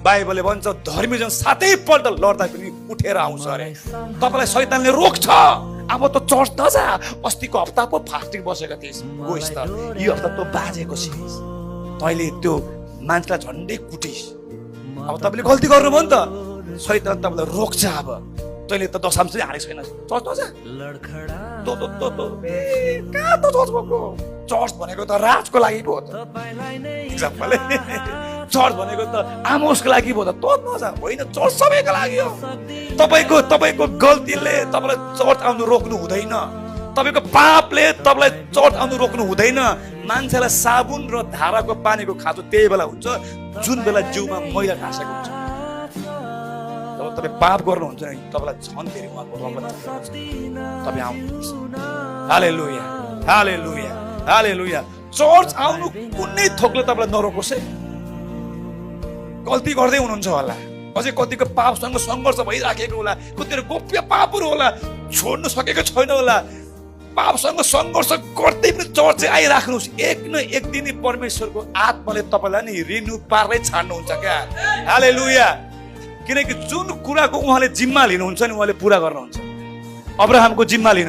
बाइबलले भन्छ धर्मी जन 7 पल्ट लड्दा पनि उठेर आउँछ अरे। तपाईलाई शैतानले रोक्छ, अब त चर्च नजा, अस्तिको हप्ता पो फास्टिङ बसेका थिइस्, गइस् त यो हप्ता त बाजेको छिस्, तैँले त्यो मान्छेलाई झन्डै कुटिस्, अब तपाईँले गल्ती गर्नुभयो नि त, शैतान तपाईँलाई रोक्छ। अब तैँले त दशांश चाहिँ हालेको छैन, चर्च नजा। कहाँ त चर्च भएको? चर्च भनेको त राजको लागि भयो त, चर्च भनेको त आमोसको लागि भयो त नजा। होइन, चर्च सबैको लागि हो। तपाईँको गल्तीले तपाईँलाई चर्च आउनु रोक्नु हुँदैन, तपाईँको पापले तपाईँलाई चर्च आउनु रोक्नु हुँदैन। मान्छेलाई साबुन र धाराको पानीको खाँचो त्यही बेला हुन्छ जुन बेला जिउमा मैला ढासेको हुन्छ। जब तपाईँ पाप गर्नुहुन्छ नि तपाईँलाई झन् धेरै उहाँको रगत तपाईँ आउनुहुन्छ। हालेलुया, हालेलुया, हालेलुया। चर्च आउनु कुनै थोकले तपाईँलाई नरोकोस् है। गल्ती गर्दै हुनुहुन्छ होला, अझै कतिको पापसँग सङ्घर्ष भइराखेको होला, कतिवटा गोप्य पापहरू होला, छोड्नु सकेको छैन होला। पापसँग सङ्घर्ष गर्दै पनि चर्च चाहिँ आइराख्नुहोस्, एक न एक दिन परमेश्वरको आत्माले तपाईँलाई नि रिन्यू पार्दै छाड्नुहुन्छ क्या। हालेलुया। किनकि जुन कुराको उहाँले जिम्मा लिनुहुन्छ नि उहाँले पुरा गर्नुहुन्छ। अब्राहमको जिम्मा लिनु